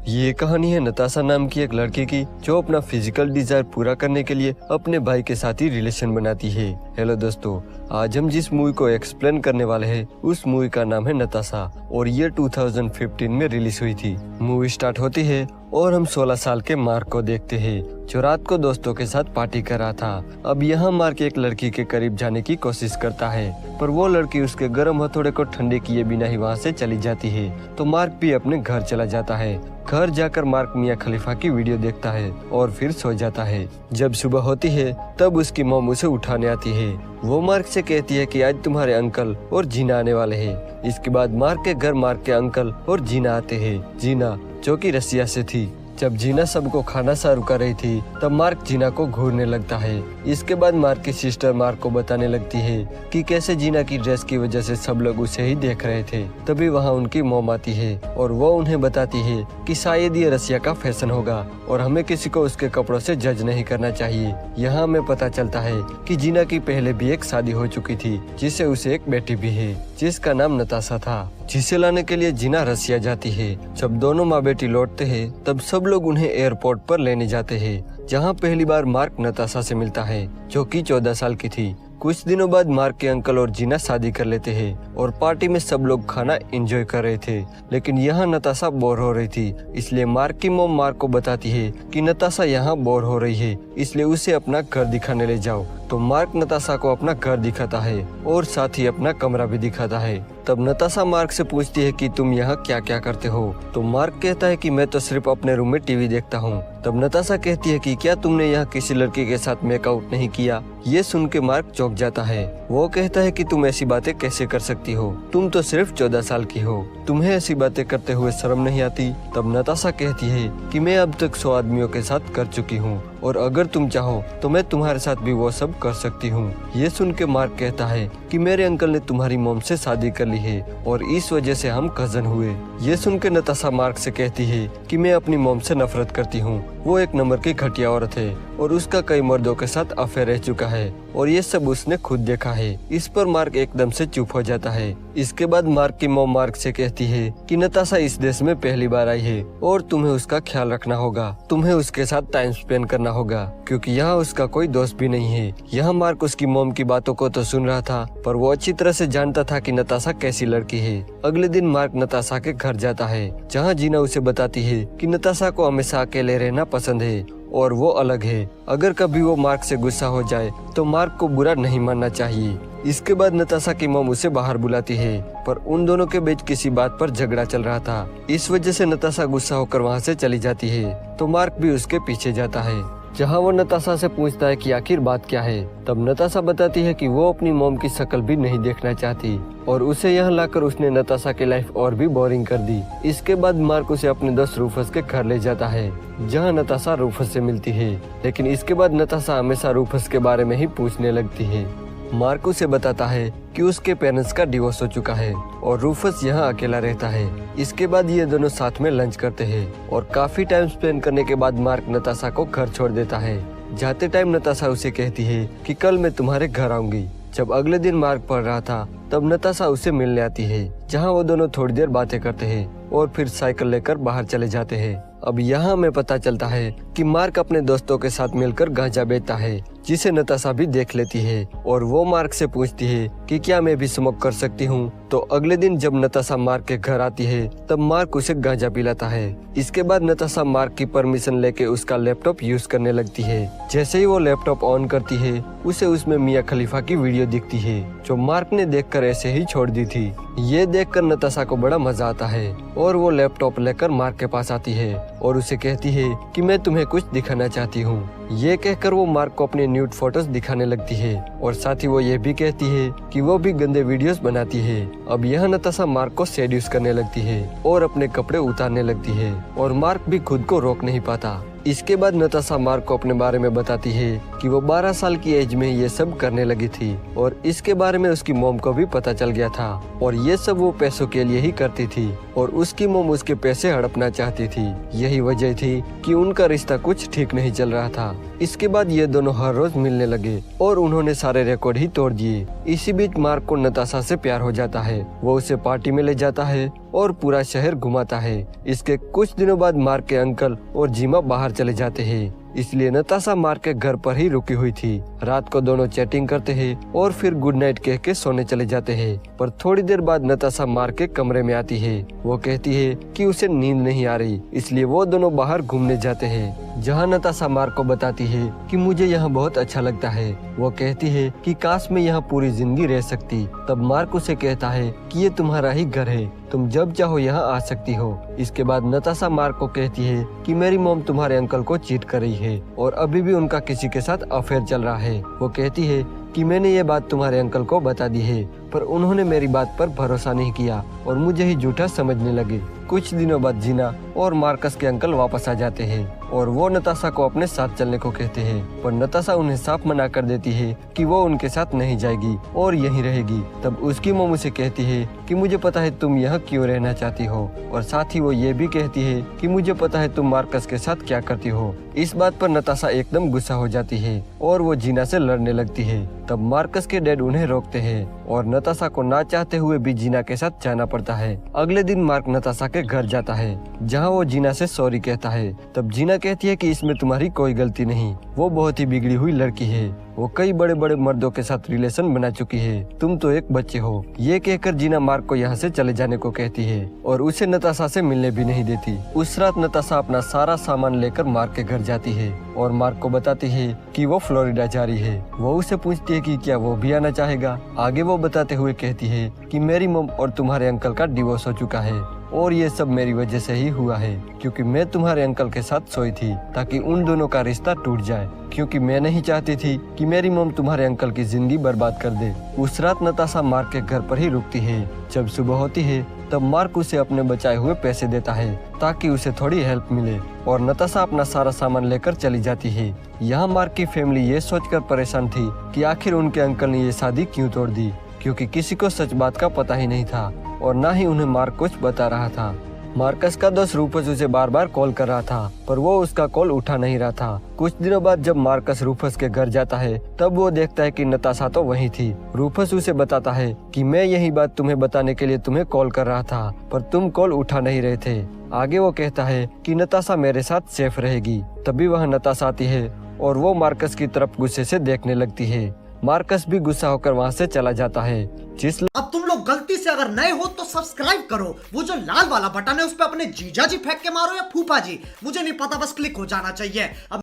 ये कहानी है नताशा नाम की एक लड़की की जो अपना फिजिकल डिजायर पूरा करने के लिए अपने भाई के साथ ही रिलेशन बनाती है। हेलो दोस्तों, आज हम जिस मूवी को एक्सप्लेन करने वाले हैं उस मूवी का नाम है नताशा और ये 2015 में रिलीज हुई थी। मूवी स्टार्ट होती है और हम 16 साल के मार्क को देखते हैं जो रात को दोस्तों के साथ पार्टी कर रहा था। अब यहाँ मार्क एक लड़की के करीब जाने की कोशिश करता है पर वो लड़की उसके गर्म हथौड़े को ठंडे किए बिना ही वहाँ से चली जाती है तो मार्क भी अपने घर चला जाता है। घर जाकर मार्क मियां खलीफा की वीडियो देखता है और फिर सो जाता है। जब सुबह होती है तब उसकी मॉम उसे उठाने आती है। वो मार्क से कहती है कि आज तुम्हारे अंकल और जीना आने वाले हैं। इसके बाद मार्क के घर मार्क के अंकल और जीना आते हैं। जीना जो कि रसिया से थी। जब जीना सबको खाना सर्व कर रही थी तब मार्क जीना को घूरने लगता है। इसके बाद मार्क की सिस्टर मार्क को बताने लगती है कि कैसे जीना की ड्रेस की वजह से सब लोग उसे ही देख रहे थे। तभी वहाँ उनकी मॉम आती है और वो उन्हें बताती है कि शायद ये रसिया का फैशन होगा और हमें किसी को उसके कपड़ों से जज नहीं करना चाहिए। यहाँ हमें पता चलता है कि जीना की पहले भी एक शादी हो चुकी थी जिससे उसे एक बेटी भी है जिसका नाम नताशा था, जिसे लाने के लिए जीना रसिया जाती है। जब दोनों माँ बेटी लौटते हैं तब सब लोग उन्हें एयरपोर्ट पर लेने जाते हैं जहाँ पहली बार मार्क नताशा से मिलता है जो कि 14 साल की थी। कुछ दिनों बाद मार्क के अंकल और जीना शादी कर लेते हैं और पार्टी में सब लोग खाना एंजॉय कर रहे थे। लेकिन यहाँ नताशा बोर हो रही थी इसलिए मार्क की मॉम मार्क को बताती है कि नताशा यहाँ बोर हो रही है इसलिए उसे अपना घर दिखाने ले जाओ। तो मार्क नताशा को अपना घर दिखाता है और साथ ही अपना कमरा भी दिखाता है। तब नताशा मार्क से पूछती है कि तुम यहाँ क्या क्या करते हो। तो मार्क कहता है कि मैं तो सिर्फ अपने रूम में टीवी देखता हूँ। तब नताशा कहती है कि क्या तुमने यहाँ किसी लड़की के साथ मेकआउट नहीं किया। ये सुन के मार्क चौंक जाता है। वो कहता है कि तुम ऐसी बातें कैसे कर सकती हो, तुम तो सिर्फ 14 साल की हो, तुम्हें ऐसी बातें करते हुए शर्म नहीं आती। तब नताशा कहती है कि मैं अब तक 100 आदमियों के साथ कर चुकी हूँ और अगर तुम चाहो तो मैं तुम्हारे साथ भी वो सब कर सकती हूँ। ये सुन के मार्क कहता है कि मेरे अंकल ने तुम्हारी मॉम से शादी कर ली है और इस वजह से हम कजन हुए। ये सुन के नताशा मार्क से कहती है कि मैं अपनी मॉम से नफरत करती हूँ, वो एक नंबर की घटिया औरत है और उसका कई मर्दों के साथ अफेयर रह चुका है और ये सब उसने खुद देखा है। इस पर मार्क एकदम से चुप हो जाता है। इसके बाद मार्क की मॉम मार्क से कहती है कि नताशा इस देश में पहली बार आई है और तुम्हें उसका ख्याल रखना होगा, तुम्हें उसके साथ टाइम स्पेंड करना होगा क्योंकि यहाँ उसका कोई दोस्त भी नहीं है। यहाँ मार्क उसकी मॉम की बातों को तो सुन रहा था पर वो अच्छी तरह से जानता था कि नताशा कैसी लड़की है। अगले दिन मार्क नताशा के घर जाता है जहाँ जीना उसे बताती है कि नताशा को हमेशा अकेले रहना पसंद है और वो अलग है। अगर कभी वो मार्क से गुस्सा हो जाए तो मार्क को बुरा नहीं मानना चाहिए। इसके बाद नताशा की मॉम उसे बाहर बुलाती है पर उन दोनों के बीच किसी बात पर झगड़ा चल रहा था। इस वजह से नताशा गुस्सा होकर वहाँ से चली जाती है तो मार्क भी उसके पीछे जाता है जहाँ वो नताशा से पूछता है कि आखिर बात क्या है। तब नताशा बताती है कि वो अपनी मॉम की शक्ल भी नहीं देखना चाहती और उसे यहाँ लाकर उसने नताशा की लाइफ और भी बोरिंग कर दी। इसके बाद मार्क उसे अपने दोस्त रूफस के घर ले जाता है जहाँ नताशा रूफस से मिलती है। लेकिन इसके बाद नताशा हमेशा रूफस के बारे में ही पूछने लगती है। मार्क उसे बताता है कि उसके पेरेंट्स का डिवोर्स हो चुका है और रूफस यहाँ अकेला रहता है। इसके बाद ये दोनों साथ में लंच करते हैं और काफी टाइम स्पेंड करने के बाद मार्क नताशा को घर छोड़ देता है। जाते टाइम नताशा उसे कहती है कि कल मैं तुम्हारे घर आऊंगी। जब अगले दिन मार्क पढ़ रहा था तब नताशा उसे मिलने आती है जहाँ वो दोनों थोड़ी देर बातें करते हैं और फिर साइकिल लेकर बाहर चले जाते हैं। अब यहाँ हमें पता चलता है कि मार्क अपने दोस्तों के साथ मिलकर गांजा बेचता है जिसे नताशा भी देख लेती है और वो मार्क से पूछती है कि क्या मैं भी स्मोक कर सकती हूँ। तो अगले दिन जब नताशा मार्क के घर आती है तब मार्क उसे गांजा पिलाता है। इसके बाद नताशा मार्क की परमिशन लेके उसका लैपटॉप यूज करने लगती है। जैसे ही वो लैपटॉप ऑन करती है उसे उसमें मियां खलीफा की वीडियो दिखती है जो मार्क ने देखकर ऐसे ही छोड़ दी थी। ये देखकर नताशा को बड़ा मजा आता है और वो लैपटॉप लेकर मार्क के पास आती है और उसे कहती है कि मैं तुम्हें कुछ दिखाना चाहती हूँ। ये कहकर वो मार्क को अपने न्यूड फोटोज दिखाने लगती है और साथ ही वो ये भी कहती है कि वो भी गंदे वीडियोस बनाती है। अब यह नताशा मार्क को सेड्यूस करने लगती है और अपने कपड़े उतारने लगती है और मार्क भी खुद को रोक नहीं पाता। इसके बाद नताशा मार्क को अपने बारे में बताती है कि वो 12 साल की एज में ये सब करने लगी थी और इसके बारे में उसकी मॉम को भी पता चल गया था और ये सब वो पैसों के लिए ही करती थी और उसकी मॉम उसके पैसे हड़पना चाहती थी। यही वजह थी कि उनका रिश्ता कुछ ठीक नहीं चल रहा था। इसके बाद ये दोनों हर रोज मिलने लगे और उन्होंने सारे रिकॉर्ड ही तोड़ दिए। इसी बीच मार्क को नताशा से प्यार हो जाता है। वो उसे पार्टी में ले जाता है और पूरा शहर घुमाता है। इसके कुछ दिनों बाद मार्क के अंकल और जीमा बाहर चले जाते हैं, इसलिए नताशा मार्क के घर पर ही रुकी हुई थी। रात को दोनों चैटिंग करते हैं और फिर गुड नाइट कह के सोने चले जाते हैं। पर थोड़ी देर बाद नताशा मार्क के कमरे में आती है। वो कहती है कि उसे नींद नहीं आ रही, इसलिए वो दोनों बाहर घूमने जाते हैं, जहाँ नताशा मार्क को बताती है कि मुझे यहाँ बहुत अच्छा लगता है। वो कहती है कि काश मैं यहाँ पूरी जिंदगी रह सकती। तब मार्क उसे कहता है कि ये तुम्हारा ही घर है, तुम जब चाहो यहाँ आ सकती हो। इसके बाद नताशा मार्क को कहती है कि मेरी मॉम तुम्हारे अंकल को चीट कर रही है और अभी भी उनका किसी के साथ अफेयर चल रहा है। वो कहती है कि मैंने ये बात तुम्हारे अंकल को बता दी है, पर उन्होंने मेरी बात पर भरोसा नहीं किया और मुझे ही झूठा समझने लगे। कुछ दिनों बाद जीना और मार्कस के अंकल वापस आ जाते हैं और वो नताशा को अपने साथ चलने को कहते हैं, पर नताशा उन्हें साफ मना कर देती है कि वो उनके साथ नहीं जाएगी और यहीं रहेगी। तब उसकी मॉम उसे कहती है कि मुझे पता है तुम यहाँ क्यों रहना चाहती हो, और साथ ही वो ये भी कहती है कि मुझे पता है तुम मार्कस के साथ क्या करती हो। इस बात पर नताशा एकदम गुस्सा हो जाती है और वो जीना से लड़ने लगती है। तब मार्कस के डैड उन्हें रोकते हैं और नताशा को ना चाहते हुए भी जीना के साथ जाना पड़ता है। अगले दिन मार्क नताशा के घर जाता है, जहाँ वो जीना से सॉरी कहता है। तब जीना कहती है कि इसमें तुम्हारी कोई गलती नहीं, वो बहुत ही बिगड़ी हुई लड़की है, वो कई बड़े बड़े मर्दों के साथ रिलेशन बना चुकी है, तुम तो एक बच्चे हो। ये कहकर जीना मार्क को यहाँ से चले जाने को कहती है और उसे नताशा से मिलने भी नहीं देती। उस रात नताशा अपना सारा सामान लेकर मार्क के घर जाती है और मार्क को बताती है कि वो फ्लोरिडा जा रही है। वो उसे पूछती है कि क्या वो भी आना चाहेगा। आगे वो बताते हुए कहती है कि मेरी मॉम और तुम्हारे अंकल का डिवोर्स हो चुका है और ये सब मेरी वजह से ही हुआ है, क्योंकि मैं तुम्हारे अंकल के साथ सोई थी ताकि उन दोनों का रिश्ता टूट जाए, क्योंकि मैं नहीं चाहती थी कि मेरी मॉम तुम्हारे अंकल की जिंदगी बर्बाद कर दे। उस रात नताशा मार्क के घर पर ही रुकती है। जब सुबह होती है तब मार्क उसे अपने बचाए हुए पैसे देता है ताकि उसे थोड़ी हेल्प मिले और नताशा अपना सारा सामान लेकर चली जाती है। यहाँ मार्क की फैमिली ये सोचकर परेशान थी कि आखिर उनके अंकल ने ये शादी क्यों तोड़ दी, क्योंकि किसी को सच बात का पता ही नहीं था और न ही उन्हें मार्क कुछ बता रहा था। मार्कस का दोस्त रूफस उसे बार बार कॉल कर रहा था, पर वो उसका कॉल उठा नहीं रहा था। कुछ दिनों बाद जब मार्कस रूफस के घर जाता है तब वो देखता है कि नताशा तो वहीं थी। रूफस उसे बताता है कि मैं यही बात तुम्हें बताने के लिए तुम्हें कॉल कर रहा था, पर तुम कॉल उठा नहीं रहे थे। आगे वो कहता है कि नताशा मेरे साथ सेफ रहेगी। तभी वह नताशा आती है और वो मार्कस की तरफ गुस्से से देखने लगती है। मार्कस भी गुस्सा होकर वहाँ से चला जाता है। अब तुम लोग गलती से अगर नए हो तो सब्सक्राइब करो, वो जो लाल वाला बटन है उस पर अपने जीजा जी फेंक के मारो या फूफा जी, मुझे नहीं पता, बस क्लिक हो जाना चाहिए। अब